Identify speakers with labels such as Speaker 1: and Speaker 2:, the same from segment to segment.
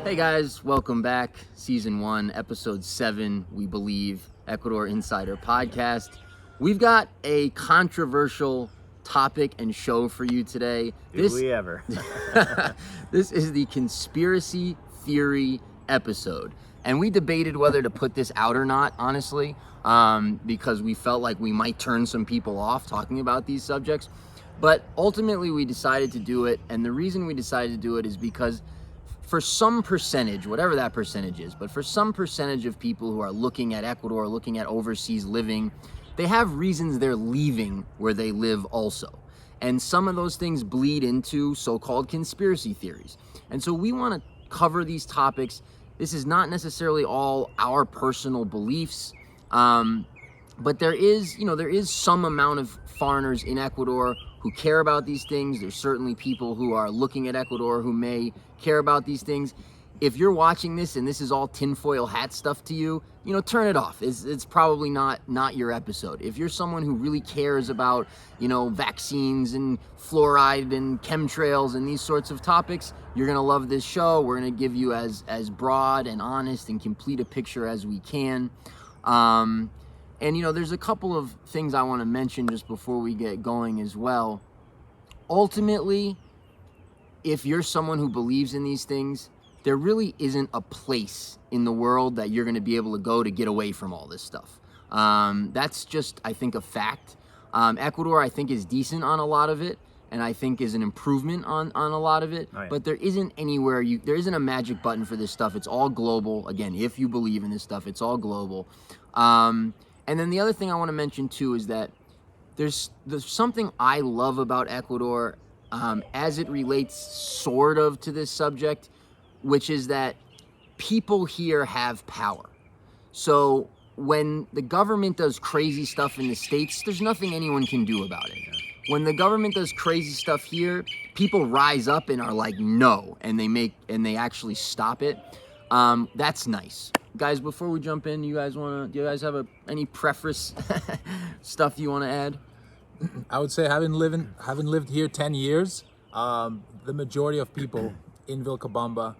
Speaker 1: Hey guys, welcome back. Season 1, Episode 7, we believe, Ecuador Insider Podcast. We've got a controversial topic and show for you today.
Speaker 2: Did we ever?
Speaker 1: This is the conspiracy theory episode. And we debated whether to put this out or not, honestly, because we felt like we might turn some people off talking about these subjects. But ultimately, we decided to do it. And the reason we decided to do it is because for some percentage, whatever that percentage is, but for some percentage of people who are looking at Ecuador, looking at overseas living, they have reasons they're leaving where they live also. And some of those things bleed into so-called conspiracy theories. And so we want to cover these topics. This is not necessarily all our personal beliefs, but there is some amount of foreigners in Ecuador who care about these things. There's certainly people who are looking at Ecuador who may care about these things. If you're watching this and this is all tinfoil hat stuff to you, turn it off. It's probably not your episode. If you're someone who really cares about, vaccines and fluoride and chemtrails and these sorts of topics, you're gonna love this show. We're gonna give you as broad and honest and complete a picture as we can. And there's a couple of things I want to mention just before we get going as well. Ultimately, if you're someone who believes in these things, there really isn't a place in the world that you're going to be able to go to get away from all this stuff. That's just, I think, a fact. Ecuador, I think, is decent on a lot of it, and I think is an improvement on a lot of it. Right. But there isn't anywhere, there isn't a magic button for this stuff. It's all global. Again, if you believe in this stuff, it's all global. And then the other thing I want to mention too is that there's something I love about Ecuador as it relates sort of to this subject, which is that people here have power. So when the government does crazy stuff in the States, there's nothing anyone can do about it. When the government does crazy stuff here, people rise up and are like, no, and they actually stop it. That's nice. Guys, before we jump in, do you guys have any preface stuff you want to add?
Speaker 3: I would say having lived here 10 years, the majority of people in Vilcabamba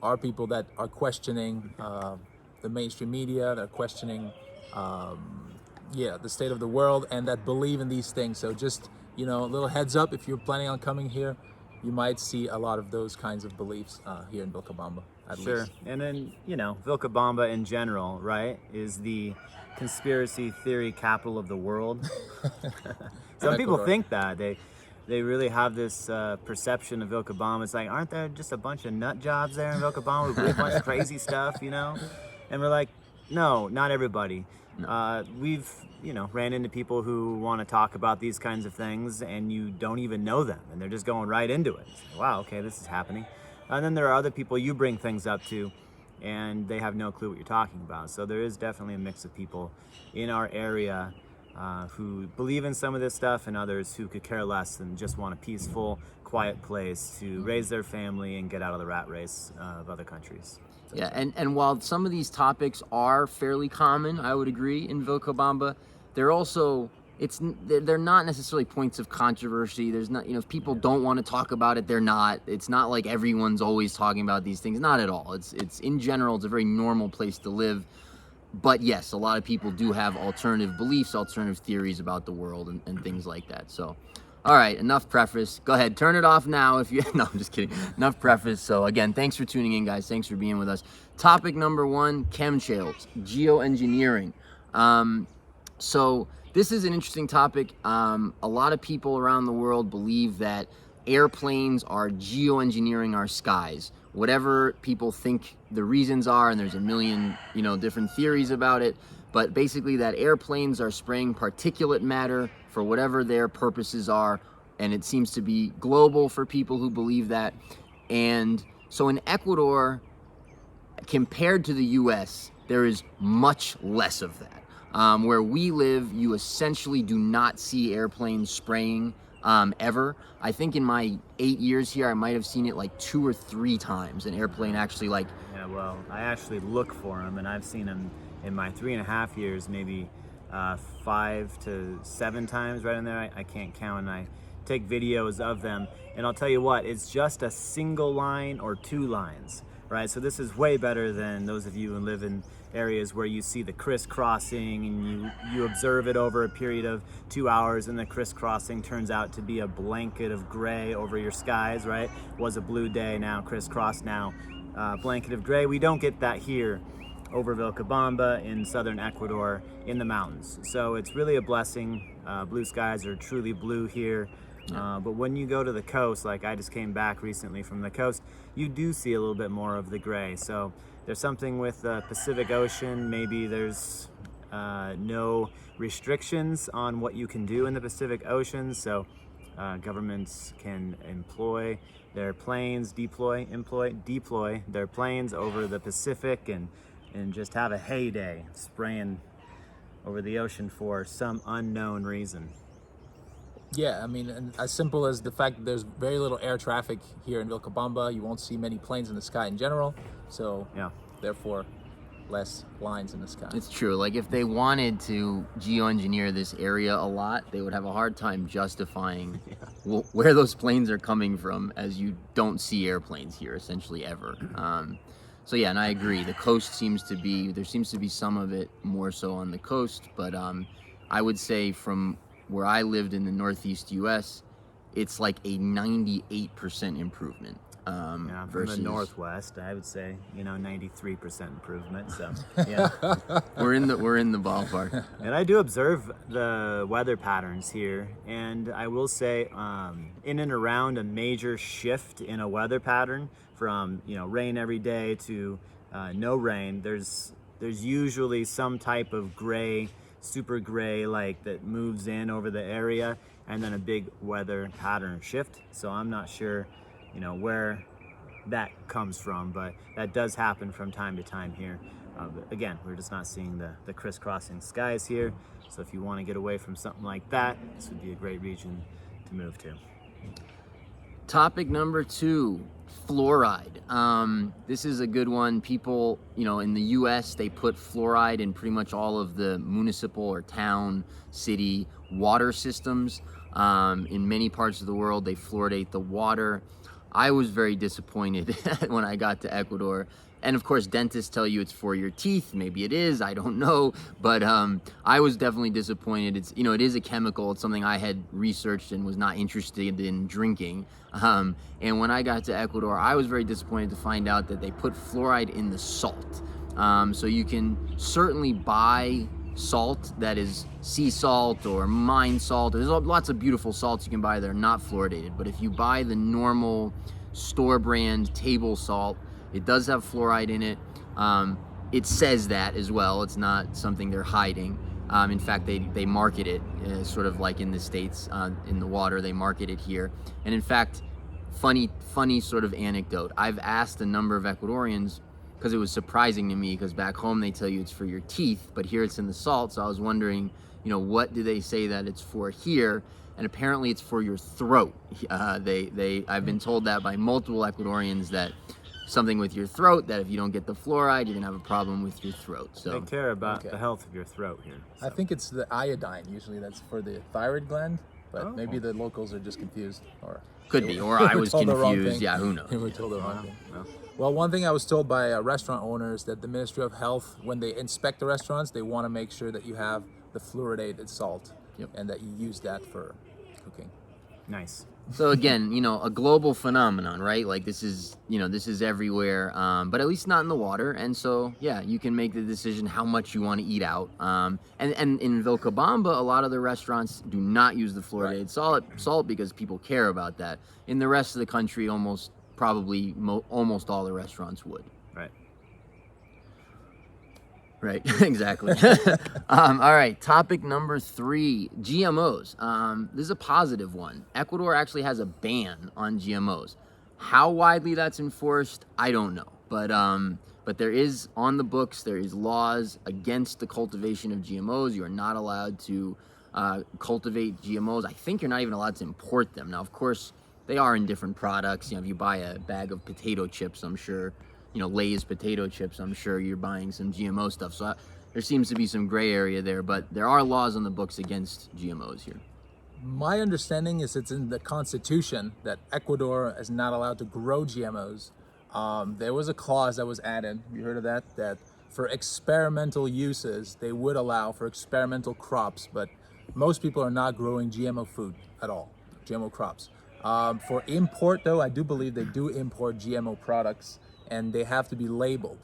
Speaker 3: are people that are questioning the mainstream media, they're questioning the state of the world, and that believe in these things. So just, a little heads up, if you're planning on coming here, you might see a lot of those kinds of beliefs here in Vilcabamba.
Speaker 2: Sure. And then, Vilcabamba in general, right, is the conspiracy theory capital of the world. Some people think that. They really have this perception of Vilcabamba. It's like, aren't there just a bunch of nut jobs there in Vilcabamba who believe a bunch of crazy stuff, And we're like, no, not everybody. No. We've, ran into people who want to talk about these kinds of things and you don't even know them and they're just going right into it. Like, wow, okay, this is happening. And then there are other people you bring things up to and they have no clue what you're talking about. So there is definitely a mix of people in our area who believe in some of this stuff and others who could care less and just want a peaceful, quiet place to raise their family and get out of the rat race of other countries.
Speaker 1: Yeah, and while some of these topics are fairly common, I would agree, in Vilcabamba, they're not necessarily points of controversy. There's not, if people don't want to talk about it, they're not. It's not like everyone's always talking about these things. Not at all. It's in general, it's a very normal place to live. But yes, a lot of people do have alternative beliefs, alternative theories about the world and things like that. So, all right, enough preface. Go ahead, turn it off now if you, no, I'm just kidding. Enough preface. So again, thanks for tuning in, guys. Thanks for being with us. Topic number 1, chemtrails, geo-engineering. So this is an interesting topic. A lot of people around the world believe that airplanes are geoengineering our skies. Whatever people think the reasons are, and there's a million, different theories about it, but basically that airplanes are spraying particulate matter for whatever their purposes are, and it seems to be global for people who believe that. And so in Ecuador, compared to the US, there is much less of that. Where we live, you essentially do not see airplanes spraying ever. I think in my 8 years here, I might have seen it like 2 or 3 times, an airplane actually like...
Speaker 2: Yeah, well, I actually look for them, and I've seen them in my 3.5 years, maybe 5 to 7 times right in there. I can't count, and I take videos of them, and I'll tell you what, it's just a single line or 2 lines, right? So this is way better than those of you who live in areas where you see the crisscrossing and you observe it over a period of 2 hours, and the crisscrossing turns out to be a blanket of gray over your skies, right? Was a blue day, now crisscross, now blanket of gray. We don't get that here over Vilcabamba in southern Ecuador in the mountains. So it's really a blessing. Blue skies are truly blue here. But when you go to the coast, like I just came back recently from the coast, you do see a little bit more of the gray. So there's something with the Pacific Ocean. Maybe there's no restrictions on what you can do in the Pacific Ocean. So governments can employ their planes, deploy their planes over the Pacific and just have a heyday spraying over the ocean for some unknown reason.
Speaker 3: Yeah, I mean, and as simple as the fact that there's very little air traffic here in Vilcabamba, you won't see many planes in the sky in general, so therefore less lines in the sky.
Speaker 1: It's true. Like if they wanted to geoengineer this area a lot, they would have a hard time justifying where those planes are coming from, as you don't see airplanes here essentially ever. So yeah, and I agree. The coast there seems to be some of it more so on the coast, but I would say from where I lived in the Northeast U.S., it's like a 98% improvement.
Speaker 2: Versus the Northwest, I would say 93% improvement. So yeah,
Speaker 1: we're in the ballpark.
Speaker 2: And I do observe the weather patterns here, and I will say, in and around a major shift in a weather pattern from rain every day to no rain, there's usually some type of gray, super gray, like that moves in over the area, and then a big weather pattern shift. So I'm not sure where that comes from, but that does happen from time to time here. But again, we're just not seeing the crisscrossing skies here. So if you want to get away from something like that, this would be a great region to move to.
Speaker 1: Topic number 2, fluoride. This is a good one. People, in the US, they put fluoride in pretty much all of the municipal or town, city water systems. In many parts of the world, they fluoridate the water. I was very disappointed when I got to Ecuador. And of course, dentists tell you it's for your teeth. Maybe it is, I don't know. But I was definitely disappointed. It's, it is a chemical. It's something I had researched and was not interested in drinking. And when I got to Ecuador, I was very disappointed to find out that they put fluoride in the salt. So you can certainly buy salt that is sea salt or mine salt. There's lots of beautiful salts you can buy that are not fluoridated, but if you buy the normal store brand table salt, it does have fluoride in it. It says that as well. It's not something they're hiding. In fact, they market it sort of like in the States, in the water, they market it here. And in fact, funny sort of anecdote, I've asked a number of Ecuadorians, because it was surprising to me, because back home they tell you it's for your teeth, but here it's in the salt. So I was wondering, what do they say that it's for here? And apparently it's for your throat. I've been told that by multiple Ecuadorians, that something with your throat, that if you don't get the fluoride, you're gonna have a problem with your throat. So
Speaker 2: they care about the health of your throat here. So.
Speaker 3: I think it's the iodine. Usually that's for the thyroid gland, but maybe the locals are just confused, or
Speaker 1: could be, or I was confused. Yeah, who knows?
Speaker 3: They were told the wrong thing. Well, one thing I was told by restaurant owners, that the Ministry of Health, when they inspect the restaurants, they want to make sure that you have the fluoridated salt, and that you use that for cooking.
Speaker 2: Nice.
Speaker 1: So again, a global phenomenon, right? Like this is everywhere, but at least not in the water. And so, yeah, you can make the decision how much you want to eat out. And in Vilcabamba, a lot of the restaurants do not use the fluoridated salt because people care about that. In the rest of the country, almost all the restaurants would. Right, exactly. All right, topic number 3, GMOs. This is a positive one. Ecuador actually has a ban on GMOs. How widely that's enforced, I don't know. But there is, on the books, there is laws against the cultivation of GMOs. You are not allowed to cultivate GMOs. I think you're not even allowed to import them. Now, of course, they are in different products. If you buy a bag of potato chips, I'm sure, Lay's potato chips, I'm sure you're buying some GMO stuff. So there seems to be some gray area there, but there are laws on the books against GMOs here.
Speaker 3: My understanding is it's in the Constitution that Ecuador is not allowed to grow GMOs. there was a clause that was added. You heard of that? That for experimental uses, they would allow for experimental crops, but most people are not growing GMO food at all, GMO crops. For import, though, I do believe they do import GMO products, and they have to be labeled.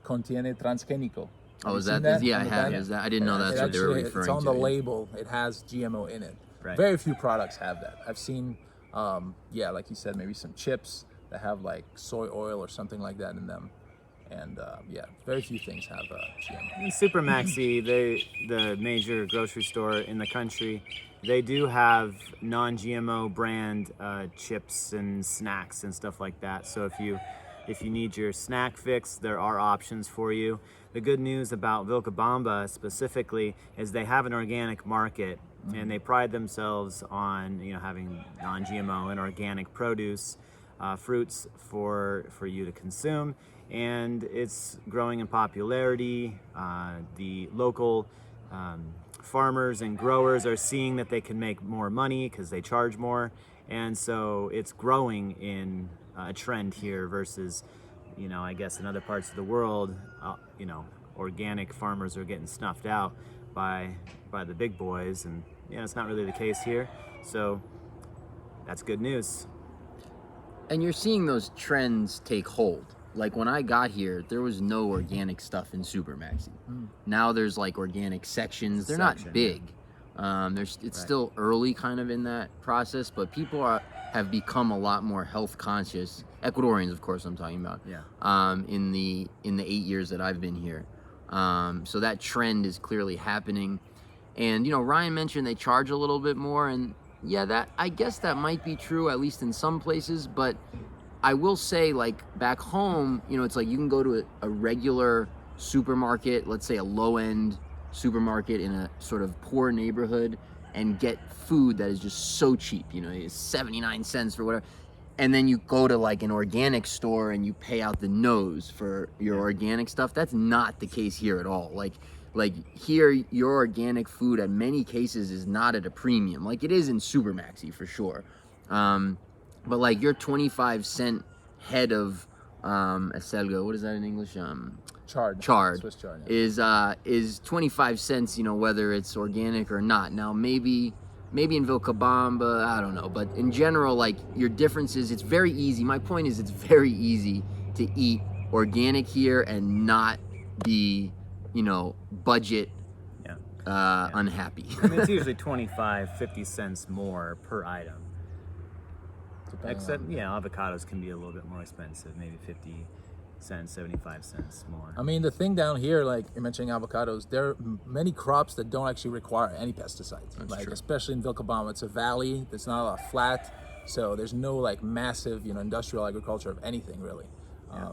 Speaker 3: Contiene transgénico.
Speaker 1: Oh, is that? Yeah, I have. Is that? I didn't know that's what they were referring to.
Speaker 3: It's on the label. It has GMO in it.
Speaker 2: Right.
Speaker 3: Very few products have that. I've seen, like you said, maybe some chips that have like soy oil or something like that in them. And very few things have GMO.
Speaker 2: In Super Maxi, the major grocery store in the country, they do have non-GMO brand chips and snacks and stuff like that. So if you need your snack fix, there are options for you. The good news about Vilcabamba specifically is they have an organic market, and they pride themselves on having non-GMO and organic produce, fruits for you to consume. And it's growing in popularity. The local farmers and growers are seeing that they can make more money because they charge more, and so it's growing in a trend here versus, I guess in other parts of the world, organic farmers are getting snuffed out by the big boys, and it's not really the case here. So that's good news.
Speaker 1: And you're seeing those trends take hold. Like when I got here, there was no organic stuff in Super Maxi. Now there's like organic sections. They're not big. It's still early kind of in that process, but people have become a lot more health conscious. Ecuadorians, of course, I'm talking about.
Speaker 2: Yeah.
Speaker 1: In the 8 years that I've been here, so that trend is clearly happening. And Ryan mentioned they charge a little bit more, and I guess that might be true at least in some places, but I will say, like, back home, it's like you can go to a regular supermarket, let's say a low-end supermarket in a sort of poor neighborhood, and get food that is just so cheap, it's 79 cents for whatever. And then you go to like an organic store and you pay out the nose for your organic stuff. That's not the case here at all. Like here, your organic food in many cases is not at a premium. Like it is in Super Maxi for sure. But like your 25-cent head of acelga, what is that in English?
Speaker 3: Chard.
Speaker 1: Swiss chard, yeah. is 25 cents, whether it's organic or not. Now maybe in Vilcabamba, I don't know, but in general, like your differences, it's very easy. My point is it's very easy to eat organic here and not be, budget unhappy.
Speaker 2: I mean, it's usually 25, 50 cents more per item. Except, avocados can be a little bit more expensive, maybe 50 cents, 75 cents more.
Speaker 3: I mean, the thing down here, like you're mentioning avocados, there are many crops that don't actually require any pesticides.
Speaker 1: That's true.
Speaker 3: Especially in Vilcabamba, it's a valley, it's not a lot flat, so there's no like massive, industrial agriculture of anything really.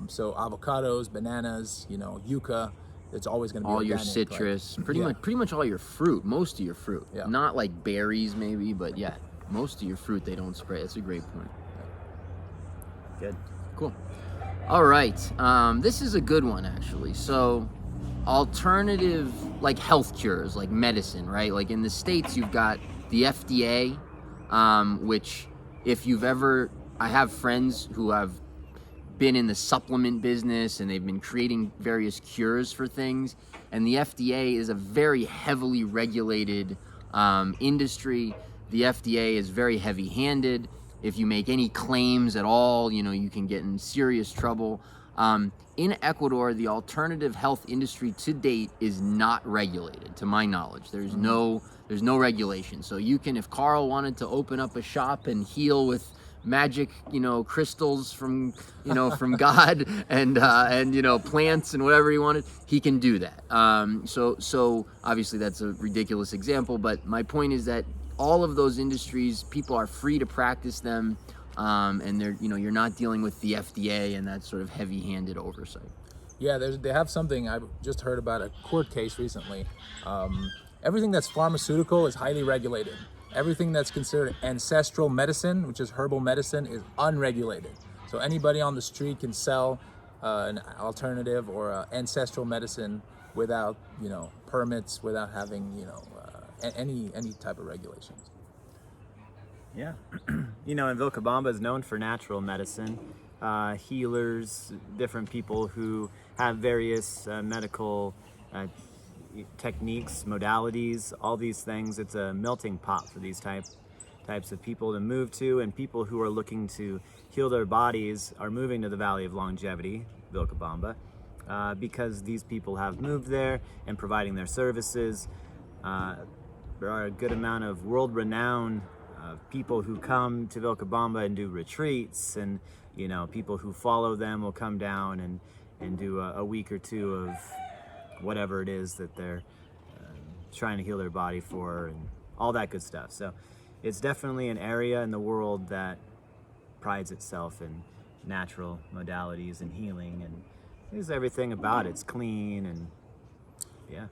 Speaker 3: So avocados, bananas, yucca, it's always going to be
Speaker 1: all
Speaker 3: organic,
Speaker 1: your citrus, pretty much all your fruit, most of your fruit.
Speaker 3: Yeah.
Speaker 1: Not like berries maybe, but most of your fruit they don't spray. That's a great point.
Speaker 2: Good.
Speaker 1: Cool. All right. This is a good one actually. So alternative like health cures, like medicine, right? Like in the States you've got the FDA, which I have friends who have been in the supplement business and they've been creating various cures for things, and the FDA is a very heavily regulated industry. The FDA is very heavy-handed. If you make any claims at all, you can get in serious trouble. In Ecuador, the alternative health industry to date is not regulated, to my knowledge. There's no regulation. So you can, if Carl wanted to open up a shop and heal with magic, crystals from God and plants and whatever he wanted, he can do that. So obviously that's a ridiculous example, but my point is that all of those industries, people are free to practice them, and they're, you're not dealing with the FDA and that sort of heavy-handed oversight.
Speaker 3: Yeah, they have something I've just heard about, a court case recently. Everything that's pharmaceutical is highly regulated. Everything that's considered ancestral medicine, which is herbal medicine, is unregulated. So anybody on the street can sell an alternative or ancestral medicine without, permits, without having, any type of regulations.
Speaker 2: Yeah. And Vilcabamba is known for natural medicine. healers, different people who have various medical techniques, modalities, all these things. It's a melting pot for these types of people to move to, and people who are looking to heal their bodies are moving to the Valley of Longevity, Vilcabamba, because these people have moved there and providing their services. There are a good amount of world-renowned people who come to Vilcabamba and do retreats, and people who follow them will come down and do a week or two of whatever it is that they're trying to heal their body for, and all that good stuff. So it's definitely an area in the world that prides itself in natural modalities and healing, and there's everything about it. It's clean, and yeah.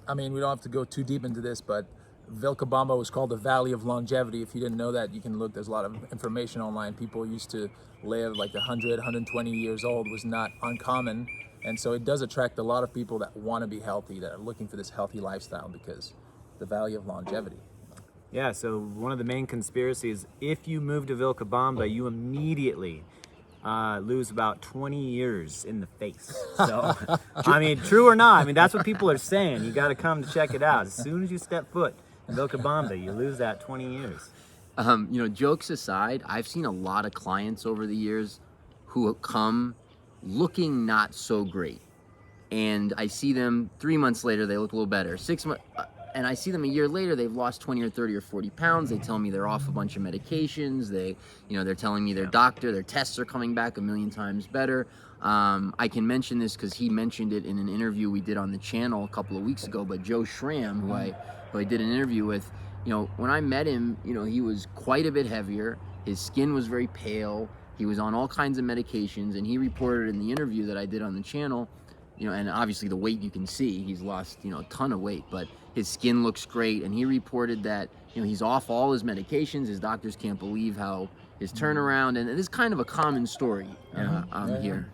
Speaker 3: I mean, we don't have to go too deep into this, but Vilcabamba was called the Valley of Longevity. If you didn't know that, you can look. There's a lot of information online. People used to live like 100, 120 years old. Was not uncommon. And so it does attract a lot of people that want to be healthy, that are looking for this healthy lifestyle, because the Valley of Longevity.
Speaker 2: Yeah, so one of the main conspiracies, if you move to Vilcabamba, you immediately lose about 20 years in the face. So, I mean, true or not, I mean, that's what people are saying. You got to come to check it out. As soon as you step foot in Vilcabamba, you lose that 20 years.
Speaker 1: Jokes aside, I've seen a lot of clients over the years who come looking not so great. And I see them 3 months later, they look a little better. 6 months, and I see them a year later, they've lost 20 or 30 or 40 pounds. They tell me they're off a bunch of medications. They're telling me their doctor, their tests are coming back 1,000,000 times better. I can mention this because he mentioned it in an interview we did on the channel a couple of weeks ago, but Joe Schramm, who I did an interview with, when I met him, he was quite a bit heavier. His skin was very pale. He was on all kinds of medications, and he reported in the interview that I did on the channel, and obviously the weight you can see, he's lost, a ton of weight, but his skin looks great. And he reported that, he's off all his medications. His doctors can't believe how his turnaround, and it is kind of a common story here.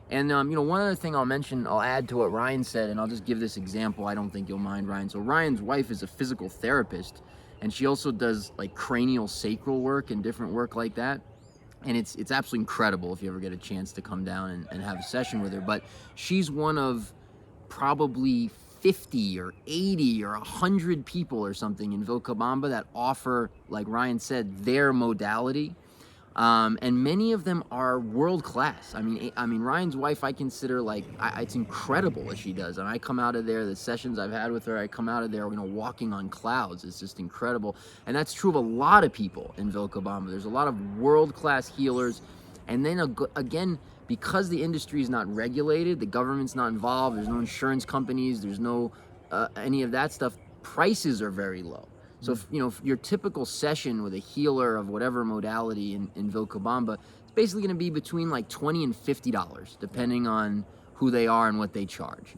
Speaker 1: And, one other thing I'll add to what Ryan said, and I'll just give this example. I don't think you'll mind, Ryan. So Ryan's wife is a physical therapist, and she also does like cranial sacral work and different work like that. And it's absolutely incredible if you ever get a chance to come down and have a session with her. But she's one of probably 50 or 80 or 100 people or something in Vilcabamba that offer, like Ryan said, their modality. And many of them are world class. I mean, Ryan's wife, I consider it's incredible what she does. And I come out of there, the sessions I've had with her, I come out of there, walking on clouds. It's just incredible. And that's true of a lot of people in Vilcabamba. There's a lot of world class healers. And then again, because the industry is not regulated, the government's not involved, there's no insurance companies, there's no any of that stuff, prices are very low. So if your typical session with a healer of whatever modality in Vilcabamba, it's basically going to be between like $20 and $50, depending on who they are and what they charge.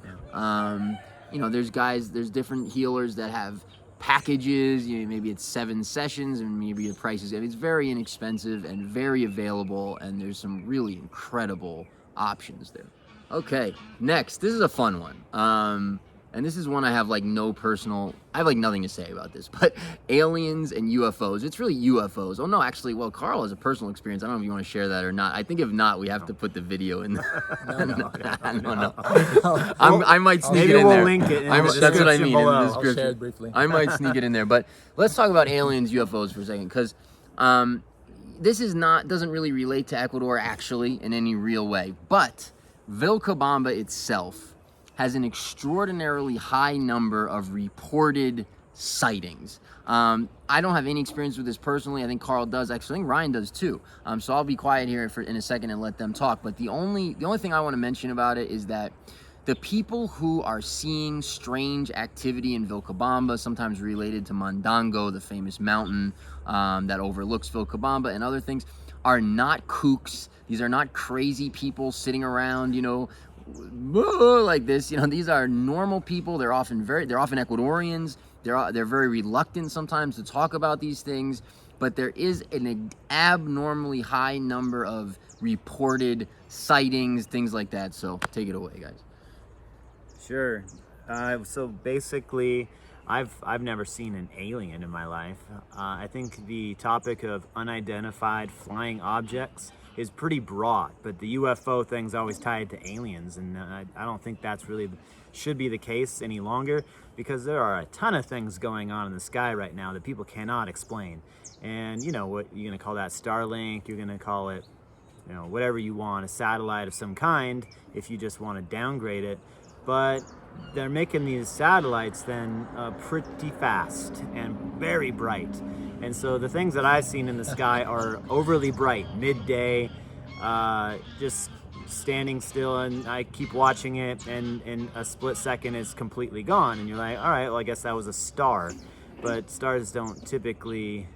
Speaker 1: There's different healers that have packages. Maybe it's 7 sessions, and maybe the price is. It's very inexpensive and very available, and there's some really incredible options there. Okay, next, this is a fun one. And this is one I have nothing to say about this, but aliens and UFOs. It's really UFOs. Oh no, actually, Carl has a personal experience. I don't know if you want to share that or not. I think if not, we have to put the video in there. No. I might sneak it in there.
Speaker 2: Maybe we'll link it in the description
Speaker 1: that's what I mean,
Speaker 2: below.
Speaker 1: in the description.
Speaker 3: I'll share it briefly.
Speaker 1: I might sneak it in there, but let's talk about aliens, UFOs for a second, because this doesn't really relate to Ecuador actually in any real way, but Vilcabamba itself has an extraordinarily high number of reported sightings. I don't have any experience with this personally. I think Carl does. Actually, I think Ryan does too. So I'll be quiet here in a second and let them talk. But the only thing I want to mention about it is that the people who are seeing strange activity in Vilcabamba, sometimes related to Mandango, the famous mountain that overlooks Vilcabamba and other things, are not kooks. These are not crazy people sitting around, like this. These are normal people. They're often Ecuadorians. They're very reluctant sometimes to talk about these things, but there is an abnormally high number of reported sightings, things like that. So take it away, guys.
Speaker 2: Sure. So basically, I've never seen an alien in my life. I think the topic of unidentified flying objects is pretty broad, but the UFO thing's always tied to aliens, and I don't think that's really should be the case any longer, because there are a ton of things going on in the sky right now that people cannot explain. And you know what, you're gonna call that Starlink, you're gonna call it, you know, whatever you want, a satellite of some kind, if you just want to downgrade it. But they're making these satellites then pretty fast and very bright. And so the things that I've seen in the sky are overly bright, midday, just standing still, and I keep watching it, and in a split second it's completely gone. And you're like, all right, well, I guess that was a star. But stars don't typically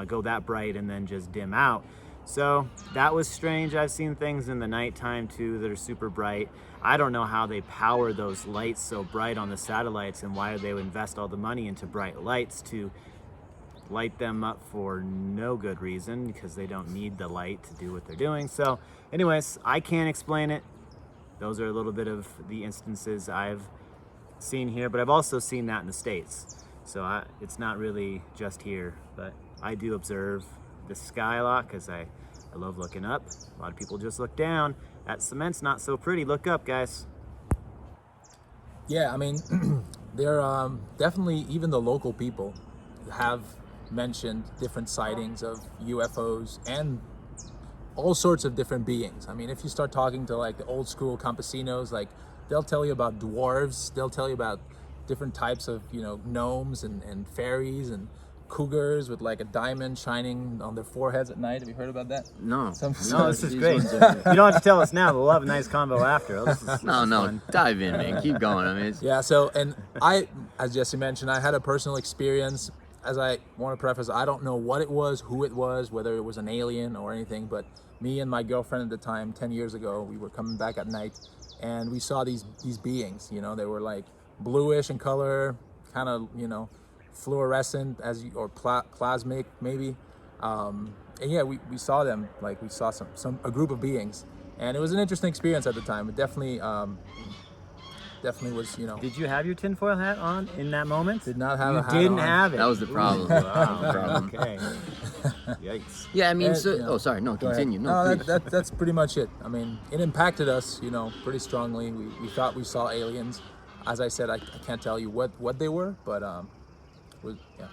Speaker 2: go that bright and then just dim out. So that was strange. I've seen things in the nighttime too that are super bright. I don't know how they power those lights so bright on the satellites, and why they would invest all the money into bright lights to light them up for no good reason, because they don't need the light to do what they're doing. So anyways, I can't explain it. Those are a little bit of the instances I've seen here, but I've also seen that in the States. So it's not really just here, but I do observe the sky a lot because I love looking up. A lot of people just look down. That cement's not so pretty. Look up, guys.
Speaker 3: Yeah, I mean, there definitely, even the local people have mentioned different sightings of UFOs and all sorts of different beings. I mean, if you start talking to like the old school campesinos, like they'll tell you about dwarves, they'll tell you about different types of, you know, gnomes and fairies and cougars with like a diamond shining on their foreheads at night. Have you heard about that?
Speaker 1: No.
Speaker 2: No, this is great. You don't have to tell us now, but we'll have a nice combo after. This is fun.
Speaker 1: Dive in, man. Keep going. I mean,
Speaker 3: Yeah, so, and I, as Jesse mentioned, I had a personal experience. As I want to preface, I don't know what it was, who it was, whether it was an alien or anything, but me and my girlfriend at the time, 10 years ago, we were coming back at night, and we saw these beings. You know, they were like bluish in color, kind of, you know, fluorescent or plasmic maybe, and yeah, we saw them, like we saw a group of beings, and it was an interesting experience at the time. It definitely was, you know.
Speaker 2: Did you have your tinfoil hat on in that moment?
Speaker 3: Did not have a hat
Speaker 2: didn't
Speaker 3: on.
Speaker 2: have it.
Speaker 1: that was the problem.
Speaker 2: Wow. Okay. Yikes.
Speaker 1: Yeah, I mean,
Speaker 3: And,
Speaker 1: so,
Speaker 3: you know,
Speaker 1: oh, sorry, no,
Speaker 3: go ahead.
Speaker 1: continue.
Speaker 3: No,
Speaker 1: Please.
Speaker 3: that's pretty much it. I mean, it impacted us, you know, pretty strongly. We thought we saw aliens. As I said, I can't tell you what they were, but yeah.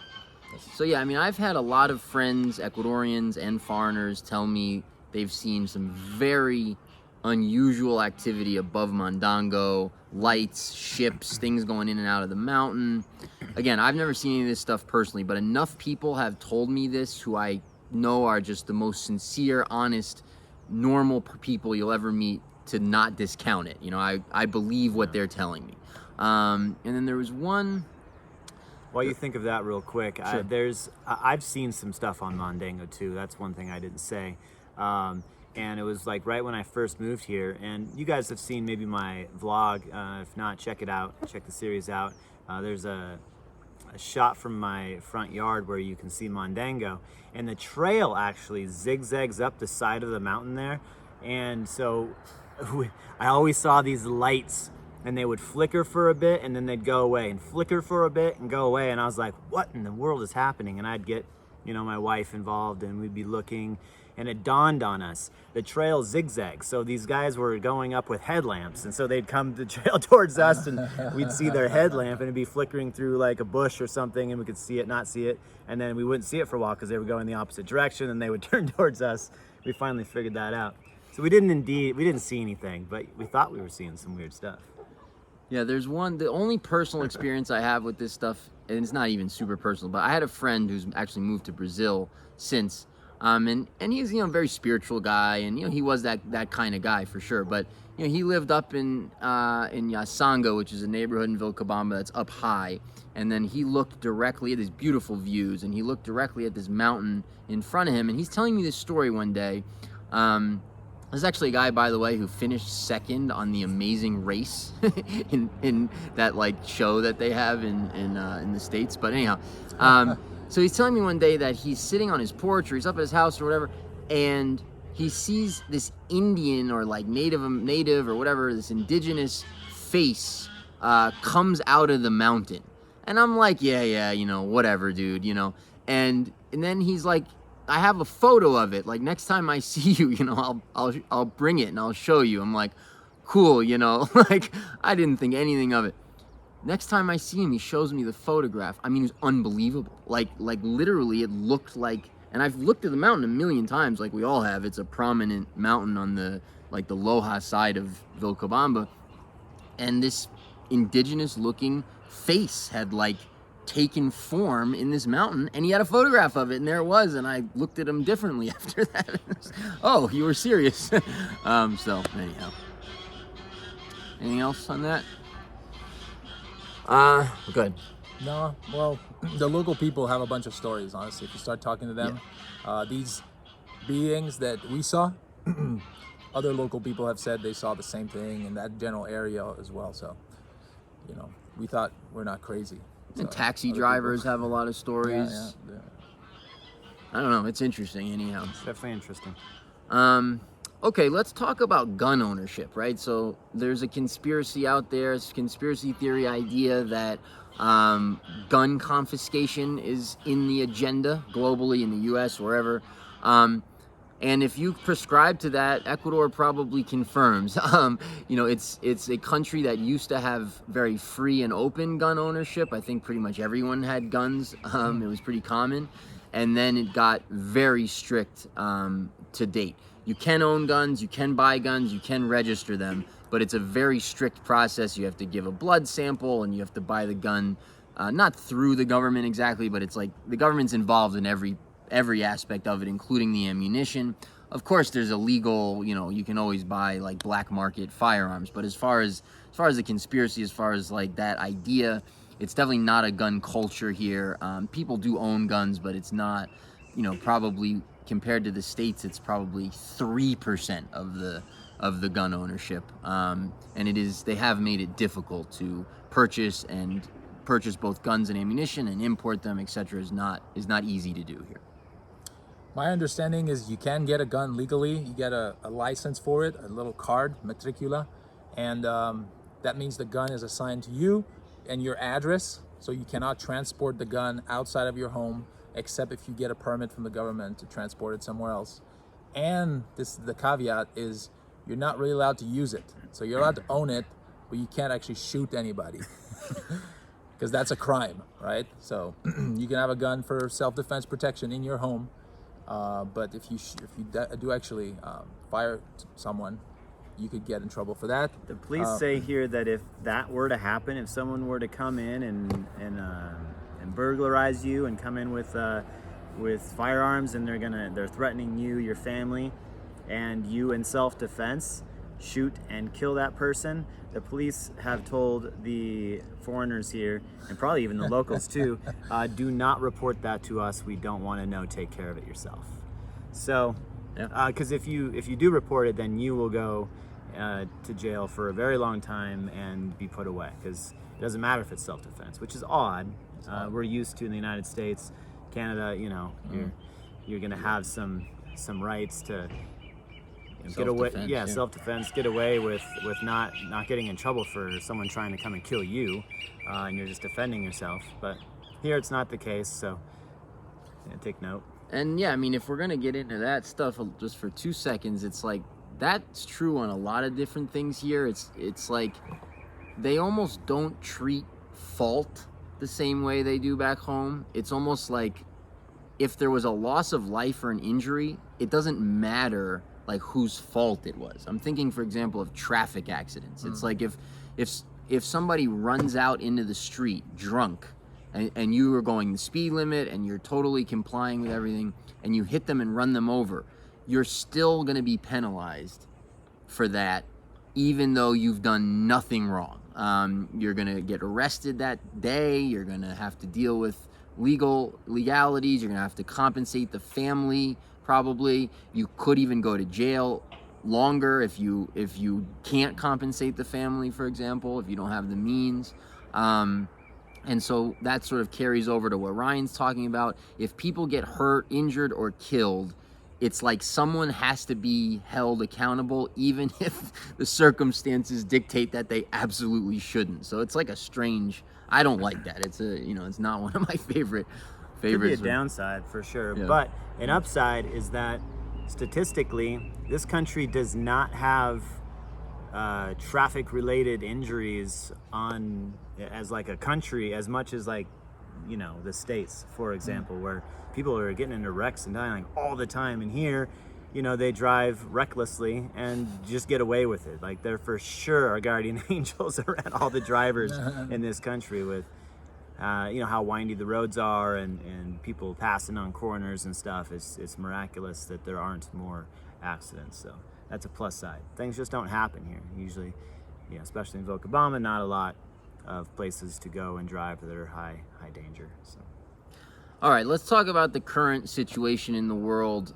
Speaker 1: So yeah, I mean, I've had a lot of friends, Ecuadorians and foreigners, tell me they've seen some very unusual activity above Mandango, lights, ships, things going in and out of the mountain. Again, I've never seen any of this stuff personally, but enough people have told me this who I know are just the most sincere, honest, normal people you'll ever meet to not discount it. You know, I believe what they're telling me. And then there was one...
Speaker 2: While you think of that real quick,
Speaker 1: Sure.
Speaker 2: I've seen some stuff on Mandango too. That's one thing I didn't say. And it was like right when I first moved here, and you guys have seen maybe my vlog. If not, check it out. Check the series out. There's a shot from my front yard where you can see Mandango, and the trail actually zigzags up the side of the mountain there. And so I always saw these lights, and they would flicker for a bit and then they'd go away, and flicker for a bit and go away. And I was like, what in the world is happening? And I'd get, you know, my wife involved, and we'd be looking, and it dawned on us, the trail zigzags. So these guys were going up with headlamps, and so they'd come the trail towards us, and we'd see their headlamp, and it'd be flickering through like a bush or something, and we could see it, not see it, and then we wouldn't see it for a while because they were going the opposite direction, and they would turn towards us. We finally figured that out. So we didn't see anything, but we thought we were seeing some weird stuff.
Speaker 1: Yeah, there's one, the only personal experience I have with this stuff, and it's not even super personal, but I had a friend who's actually moved to Brazil since, and he's, you know, a very spiritual guy, and, you know, he was that kind of guy for sure, but, you know, he lived up in Yasango, which is a neighborhood in Vilcabamba that's up high, and then he looked directly at these beautiful views, and he looked directly at this mountain in front of him, and he's telling me this story one day. There's actually a guy, by the way, who finished second on the Amazing Race in that like show that they have in the States. But anyhow, so he's telling me one day that he's sitting on his porch, or he's up at his house or whatever, and he sees this Indian or like native or whatever, this indigenous face comes out of the mountain, and I'm like, yeah, you know, whatever, dude, you know, and then he's like, I have a photo of it. Like, next time I see you, you know, I'll bring it and I'll show you. I'm like, cool, you know, like, I didn't think anything of it. Next time I see him, he shows me the photograph. I mean, it was unbelievable. Like literally, it looked like, and I've looked at the mountain a million times, like we all have. It's a prominent mountain on the Loja side of Vilcabamba. And this indigenous-looking face had, like, taken form in this mountain, and he had a photograph of it, and there it was, and I looked at him differently after that. Oh, you were serious. So, anyhow. Anything else on that? Good.
Speaker 3: No, well, the local people have a bunch of stories, honestly. If you start talking to them, these beings that we saw, other local people have said they saw the same thing in that general area as well. So, you know, we thought we're not crazy.
Speaker 1: And
Speaker 3: So,
Speaker 1: taxi
Speaker 3: other
Speaker 1: drivers
Speaker 3: people-
Speaker 1: have a lot of stories.
Speaker 3: Yeah.
Speaker 1: I don't know. It's interesting, anyhow.
Speaker 2: It's definitely interesting.
Speaker 1: Okay, let's talk about gun ownership, right? So there's a conspiracy out there, it's a conspiracy theory idea that gun confiscation is in the agenda globally, in the US, wherever. And if you prescribe to that, Ecuador probably confirms. You know, it's a country that used to have very free and open gun ownership. I think pretty much everyone had guns. It was pretty common. And then it got very strict to date. You can own guns, you can buy guns, you can register them, but it's a very strict process. You have to give a blood sample and you have to buy the gun, not through the government exactly, but it's like the government's involved in every aspect of it, including the ammunition. Of course, there's a legal, you know, you can always buy like black market firearms, but as far as the conspiracy, as far as like that idea, it's definitely not a gun culture here. People do own guns, but it's not, you know, probably compared to the States, it's probably 3% of the gun ownership. And they have made it difficult to purchase both guns and ammunition and import them, etc. is not easy to do here.
Speaker 3: My understanding is you can get a gun legally. You get a license for it, a little card, matricula, and that means the gun is assigned to you and your address, so you cannot transport the gun outside of your home except if you get a permit from the government to transport it somewhere else. And the caveat is you're not really allowed to use it. So you're allowed to own it, but you can't actually shoot anybody because that's a crime, right? So you can have a gun for self-defense protection in your home, but if you do actually fire someone, you could get in trouble for that.
Speaker 2: The police say here that if that were to happen, if someone were to come in and burglarize you and come in with firearms and they're threatening you, your family, and you in self-defense shoot and kill that person, the police have told the foreigners here, and probably even the locals too, do not report that to us. We don't want to know. Take care of it yourself. So, because if you do report it, then you will go to jail for a very long time and be put away, because it doesn't matter if it's self-defense, which is odd. We're used to in the United States, Canada, you know, you're gonna have some rights to get away. Yeah, self-defense. Get away with not getting in trouble for someone trying to come and kill you, and you're just defending yourself. But here it's not the case, so take note.
Speaker 1: And yeah, I mean, if we're gonna get into that stuff just for 2 seconds, it's like that's true on a lot of different things here. It's like they almost don't treat fault the same way they do back home. It's almost like if there was a loss of life or an injury, it doesn't matter like whose fault it was. I'm thinking, for example, of traffic accidents. It's like if somebody runs out into the street drunk and you are going the speed limit and you're totally complying with everything and you hit them and run them over, you're still going to be penalized for that, even though you've done nothing wrong. You're going to get arrested that day. You're going to have to deal with legalities. You're going to have to compensate the family, probably. You could even go to jail longer if you can't compensate the family, for example, if you don't have the means. And so that sort of carries over to what Ryan's talking about. If people get hurt, injured, or killed, it's like someone has to be held accountable, even if the circumstances dictate that they absolutely shouldn't. So it's like a strange, I don't like that. It's not one of my
Speaker 2: Could be a
Speaker 1: for-
Speaker 2: downside for sure.
Speaker 1: Yeah.
Speaker 2: But an upside is that statistically, this country does not have traffic-related injuries as like a country as much as like, you know, the States, for example, where people are getting into wrecks and dying like all the time. And here, you know, they drive recklessly and just get away with it. Like they're for sure our guardian angels around all the drivers in this country with, you know, how windy the roads are and people passing on corners and stuff. It's miraculous that there aren't more accidents. So that's a plus side. Things just don't happen here. Usually, you know, especially in Vilcabamba, not a lot of places to go and drive that are high danger. So.
Speaker 1: All right, let's talk about the current situation in the world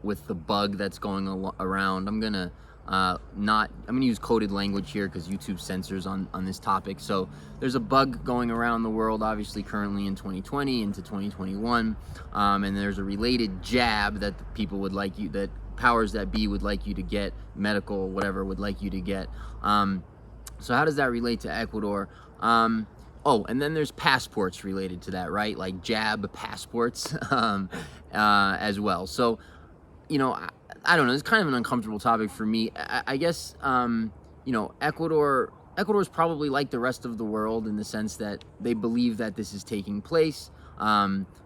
Speaker 1: with the bug that's going around. I'm gonna use coded language here because YouTube censors on this topic. So there's a bug going around the world, obviously currently in 2020 into 2021, and there's a related jab that people would like you, that powers that be would like you to get, medical, whatever, would like you to get. So how does that relate to Ecuador? Oh, and then there's passports related to that, right? Like jab passports as well. So, you know, I don't know. It's kind of an uncomfortable topic for me. I guess, you know, Ecuador is probably like the rest of the world in the sense that they believe that this is taking place.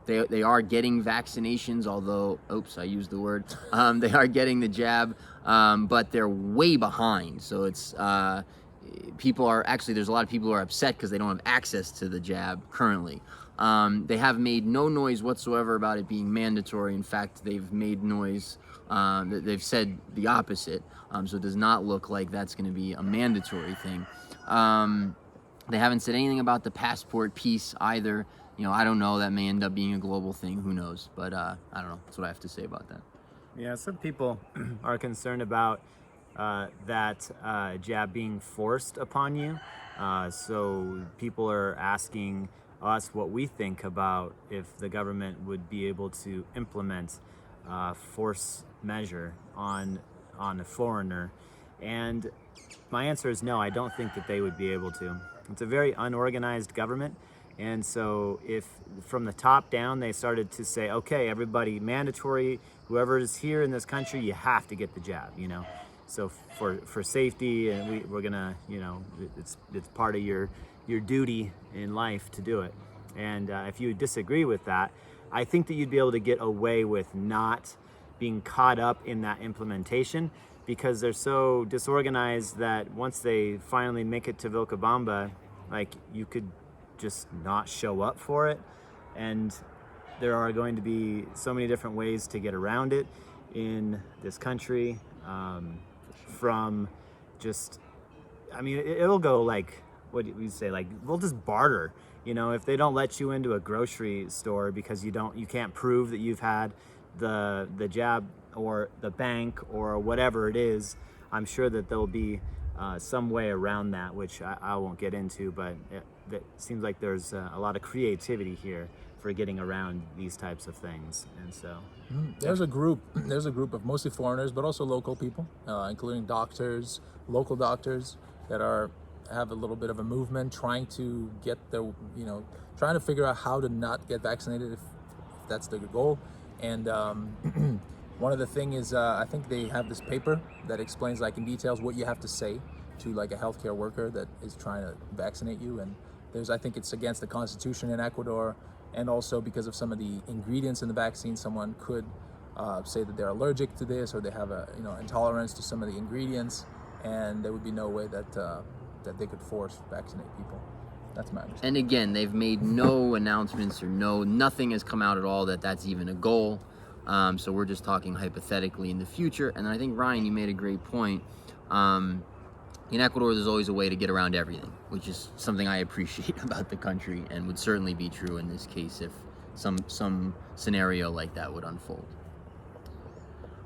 Speaker 1: They are getting vaccinations, although, oops, I used the word. They are getting the jab, but they're way behind. So it's... there's a lot of people who are upset because they don't have access to the jab currently. They have made no noise whatsoever about it being mandatory. In fact, they've made noise, they've said the opposite. So it does not look like that's going to be a mandatory thing. They haven't said anything about the passport piece either. You know, I don't know, that may end up being a global thing, who knows? But I don't know, that's what I have to say about that.
Speaker 2: Yeah, some people are concerned about that jab being forced upon you. So people are asking us what we think about if the government would be able to implement force measure on a foreigner. And my answer is no, I don't think that they would be able to. It's a very unorganized government. And so if from the top down they started to say, okay, everybody, mandatory, whoever is here in this country, you have to get the jab, you know. So for safety, and we're gonna, you know, it's part of your duty in life to do it. And if you disagree with that, I think that you'd be able to get away with not being caught up in that implementation because they're so disorganized that once they finally make it to Vilcabamba, like you could just not show up for it. And there are going to be so many different ways to get around it in this country. From just, I mean, it'll go like, what do you say? Like, we'll just barter, you know, if they don't let you into a grocery store because you can't prove that you've had the jab or the bank or whatever it is, I'm sure that there'll be some way around that, which I won't get into, but it seems like there's a lot of creativity here for getting around these types of things. And so
Speaker 3: there's a group of mostly foreigners, but also local people, including doctors, local doctors that have a little bit of a movement trying to get trying to figure out how to not get vaccinated if that's the goal. And one of the thing is, I think they have this paper that explains like in details what you have to say to like a healthcare worker that is trying to vaccinate you. And I think it's against the Constitution in Ecuador. And also because of some of the ingredients in the vaccine, someone could say that they're allergic to this or they have a intolerance to some of the ingredients, and there would be no way that they could force vaccinate people. That's my understanding.
Speaker 1: And again, they've made no announcements or nothing has come out at all that's even a goal. So we're just talking hypothetically in the future. And I think, Ryan, you made a great point. In Ecuador, there's always a way to get around everything, which is something I appreciate about the country and would certainly be true in this case if some scenario like that would unfold.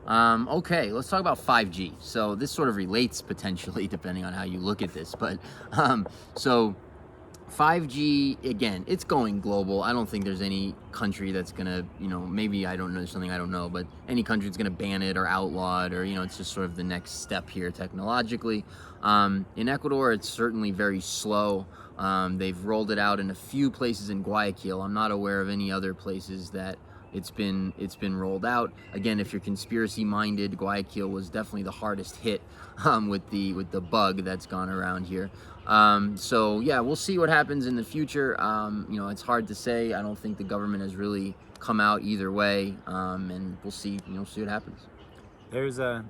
Speaker 1: Okay, let's talk about 5G. So this sort of relates potentially, depending on how you look at this. But so 5G, again, it's going global. I don't think there's any country that's gonna, maybe I don't know, there's something I don't know, but any country that's gonna ban it or outlaw it, or, it's just sort of the next step here technologically. In Ecuador, it's certainly very slow. They've rolled it out in a few places in Guayaquil. I'm not aware of any other places that it's been rolled out. Again, if you're conspiracy minded, Guayaquil was definitely the hardest hit with the bug that's gone around here. So yeah, we'll see what happens in the future. It's hard to say. I don't think the government has really come out either way, and we'll see. See what happens.
Speaker 2: There's a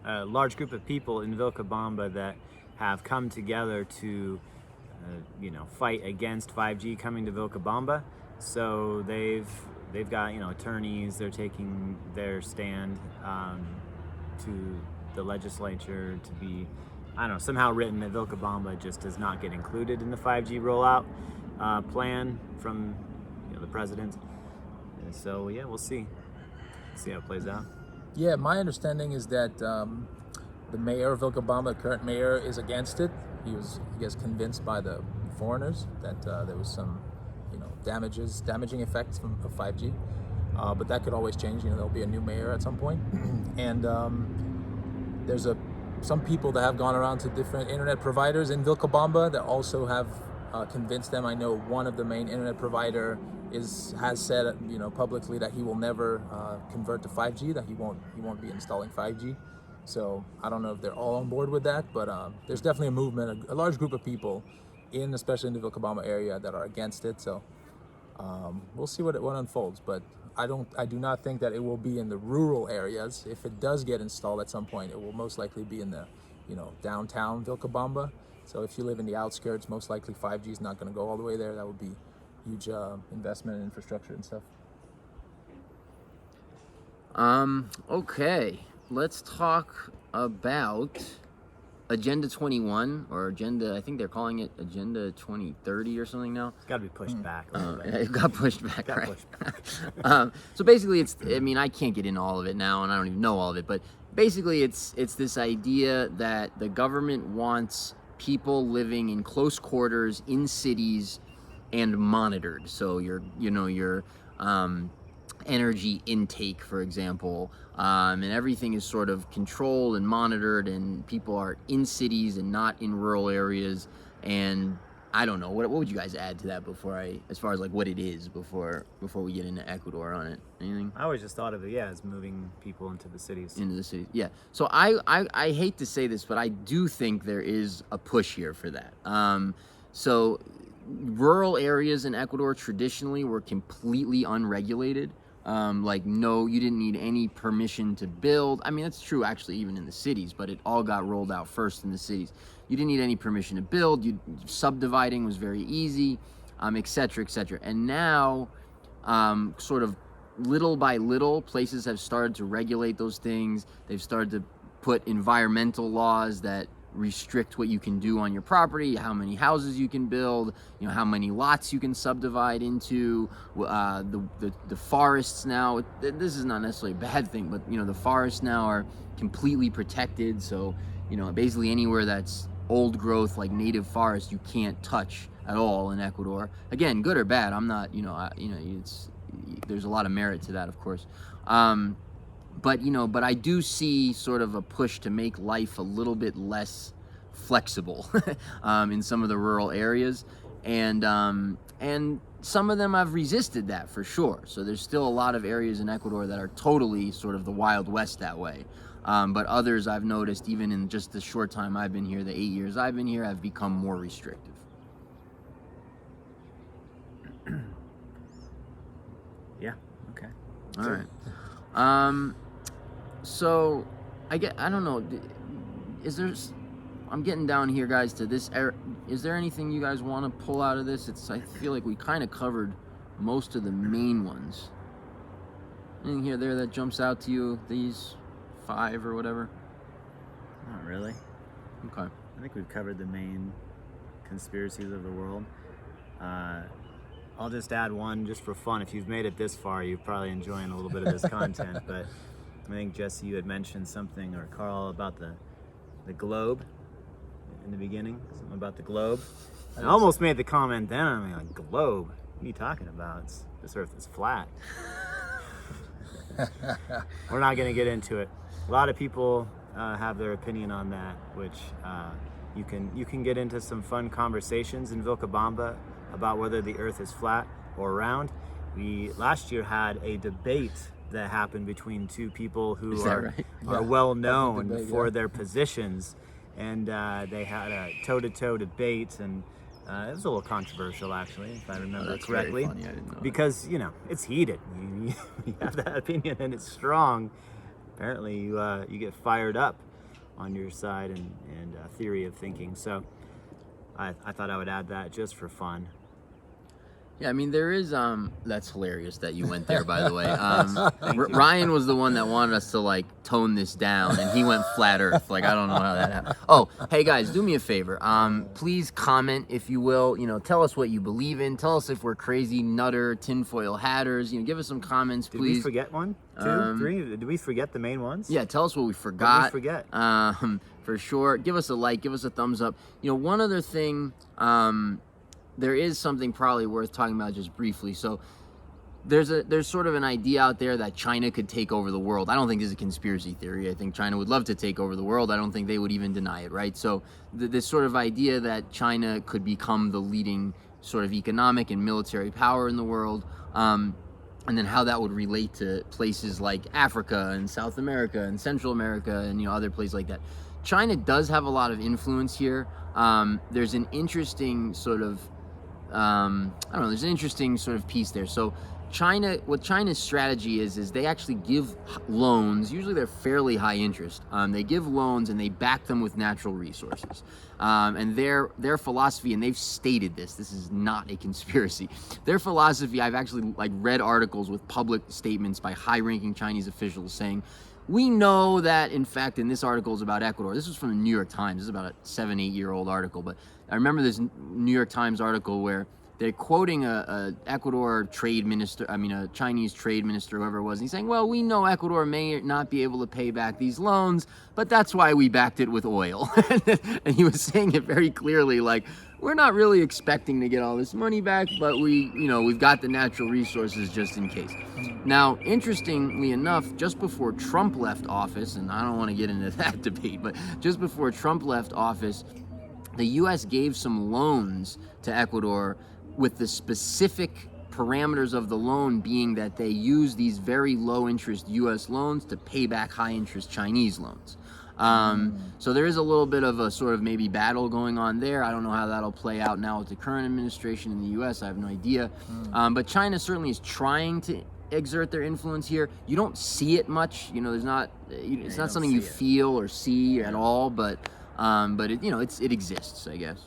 Speaker 2: large group of people in Vilcabamba that have come together to, fight against 5G coming to Vilcabamba. So they've got attorneys. They're taking their stand to the legislature to be, somehow written that Vilcabamba just does not get included in the 5G rollout plan from the president. And so yeah, we'll see how it plays out.
Speaker 3: Yeah, my understanding is that the mayor of Vilcabamba, the current mayor, is against it. He was, I guess, convinced by the foreigners that there was some damaging effects of 5G. But that could always change. There'll be a new mayor at some point. And there's some people that have gone around to different internet providers in Vilcabamba that also have convinced them. I know one of the main internet provider has said publicly that he will never convert to 5G, that he won't be installing 5G. So I don't know if they're all on board with that, but there's definitely a movement, a large group of people especially in the Vilcabamba area, that are against it. So we'll see what unfolds, but I do not think that it will be in the rural areas. If it does get installed at some point, it will most likely be in the downtown Vilcabamba. So if you live in the outskirts, most likely 5G is not going to go all the way there. That would be huge investment in infrastructure and stuff.
Speaker 1: Okay, let's talk about Agenda 21, or I think they're calling it Agenda 2030 or something now.
Speaker 2: It's got to be pushed back a little bit.
Speaker 1: It got pushed back,
Speaker 2: Got
Speaker 1: right?
Speaker 2: pushed back.
Speaker 1: So basically, I can't get into all of it now, and I don't even know all of it, but basically it's this idea that the government wants people living in close quarters in cities and monitored. So your energy intake, for example, and everything is sort of controlled and monitored, and people are in cities and not in rural areas. And I don't know, what would you guys add to that as far as like what it is before we get into Ecuador on it? Anything?
Speaker 2: I always just thought of it, as moving people into the cities.
Speaker 1: Yeah. So I hate to say this, but I do think there is a push here for that. So rural areas in Ecuador traditionally were completely unregulated. You didn't need any permission to build. I mean, that's true actually even in the cities, but it all got rolled out first in the cities. You didn't need any permission to build. Subdividing was very easy, et cetera, et cetera. And now, sort of little by little, places have started to regulate those things. They've started to put environmental laws that restrict what you can do on your property, how many houses you can build, how many lots you can subdivide into. The forests now, this is not necessarily a bad thing, but the forests now are completely protected. So basically anywhere that's old growth, like native forest, you can't touch at all in Ecuador. Again, good or bad, I'm not, there's a lot of merit to that, of course. But I do see sort of a push to make life a little bit less flexible in some of the rural areas, and some of them have resisted that for sure. So there's still a lot of areas in Ecuador that are totally sort of the Wild West that way. But others I've noticed, even in just the short time I've been here, the 8 years I've been here, have become more restrictive.
Speaker 2: Yeah. Okay.
Speaker 1: All right. So I don't know. I'm getting down here, guys, to this. Is there anything you guys want to pull out of this? I feel like we kind of covered most of the main ones. Anything here, there that jumps out to you? These 5 or whatever?
Speaker 2: Not really.
Speaker 1: Okay.
Speaker 2: I think we've covered the main conspiracies of the world. I'll just add one just for fun. If you've made it this far, you're probably enjoying a little bit of this content. But I think, Jesse, you had mentioned something, or Carl, about the globe in the beginning. Something about the globe. I almost made the comment then. I mean, like, globe. What are you talking about? This Earth is flat. We're not going to get into it. A lot of people have their opinion on that, which you can get into some fun conversations in Vilcabamba about whether the Earth is flat or round. We last year had a debate that happened between two people who are well known for their positions, and they had a toe-to-toe debate, and it was a little controversial, actually, if I remember correctly.
Speaker 1: Very funny. I didn't know
Speaker 2: because it's heated. You have that opinion and it's strong. Apparently, you get fired up on your side and theory of thinking. So I thought I would add that just for fun.
Speaker 1: Yeah, I mean, there is, that's hilarious that you went there, by the way. Ryan was the one that wanted us to, like, tone this down, and he went flat earth. Like, I don't know how that happened. Oh, hey, guys, do me a favor. Please comment, if you will. Tell us what you believe in. Tell us if we're crazy, nutter, tinfoil hatters. Give us some comments, please.
Speaker 2: Did we forget one? 2, 3? Did we forget the main ones?
Speaker 1: Yeah, tell us what we forgot.
Speaker 2: What did we forget?
Speaker 1: For sure. Give us a like. Give us a thumbs up. One other thing... there is something probably worth talking about just briefly. So there's sort of an idea out there that China could take over the world. I don't think this is a conspiracy theory. I think China would love to take over the world. I don't think they would even deny it, right? So this sort of idea that China could become the leading sort of economic and military power in the world, and then how that would relate to places like Africa and South America and Central America and other places like that. China does have a lot of influence here. There's an interesting sort of there's an interesting sort of piece there. So what China's strategy is they actually give loans. Usually they're fairly high interest. They give loans and they back them with natural resources. And their philosophy, and they've stated this is not a conspiracy. Their philosophy, I've actually read articles with public statements by high-ranking Chinese officials saying, we know that, in fact, in this article is about Ecuador. This was from the New York Times. This is about a 7-8-year-old article, but I remember this New York Times article where they're quoting a Ecuador trade minister, a Chinese trade minister, whoever it was, and he's saying, well, we know Ecuador may not be able to pay back these loans, but that's why we backed it with oil. And he was saying it very clearly, we're not really expecting to get all this money back, but we've got the natural resources just in case. Now, interestingly enough, just before Trump left office, and I don't want to get into that debate, but just before Trump left office, the U.S. gave some loans to Ecuador with the specific parameters of the loan being that they use these very low interest U.S. loans to pay back high interest Chinese loans. So there is a little bit of a sort of maybe battle going on there. I don't know how that'll play out now with the current administration in the U.S. I have no idea. But China certainly is trying to exert their influence here. You don't see it much. There's not. It's not something you feel or see at all. But it exists, I guess.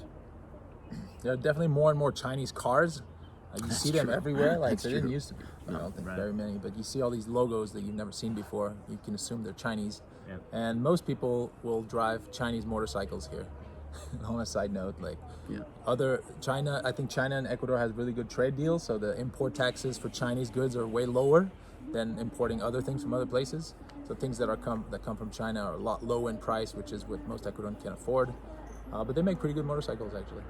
Speaker 3: There are definitely more and more Chinese cars. You see them everywhere. There
Speaker 1: true.
Speaker 3: didn't used to be. I don't think very many, but you see all these logos that you've never seen before. You can assume they're Chinese.
Speaker 2: Yep.
Speaker 3: And most people will drive Chinese motorcycles here. On a side note, I think China and Ecuador has really good trade deals, so the import taxes for Chinese goods are way lower than importing other things from other places. So things that come from China are a lot low in price, which is what most Ecuadorians can afford. But they make pretty good motorcycles, actually.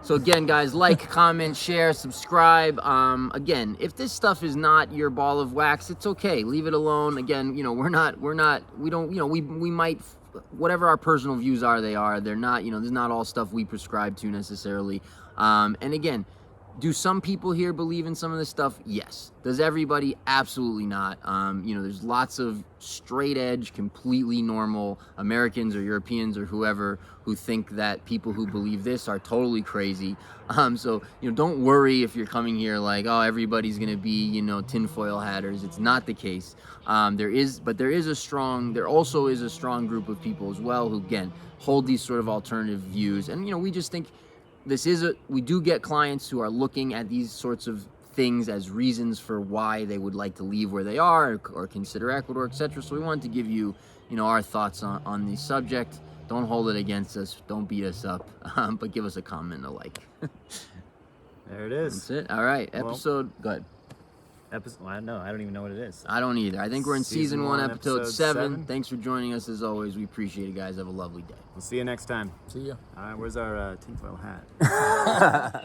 Speaker 1: So again, guys, comment, share, subscribe. Again, if this stuff is not your ball of wax, it's okay. Leave it alone. Again, we might, whatever our personal views are, they're not, this is not all stuff we prescribe to necessarily. And again, do some people here believe in some of this stuff? Yes. Does everybody? Absolutely not. There's lots of straight edge, completely normal Americans or Europeans or whoever who think that people who believe this are totally crazy. So don't worry if you're coming here everybody's gonna be tinfoil hatters. It's not the case. There also is a strong group of people as well who again hold these sort of alternative views, and we just think we do get clients who are looking at these sorts of things as reasons for why they would like to leave where they are or consider Ecuador, etc. So we wanted to give you, our thoughts on the subject. Don't hold it against us. Don't beat us up, but give us a comment and a like.
Speaker 2: There it is.
Speaker 1: That's it. All right. Go ahead.
Speaker 2: Episode? I don't know. I don't even know what it is.
Speaker 1: I don't either. I think we're in season 1, episode
Speaker 2: episode
Speaker 1: 7. Thanks for joining us as always. We appreciate it, guys. Have a lovely day.
Speaker 2: We'll see you next time.
Speaker 3: See ya.
Speaker 2: All right, where's our tinfoil hat?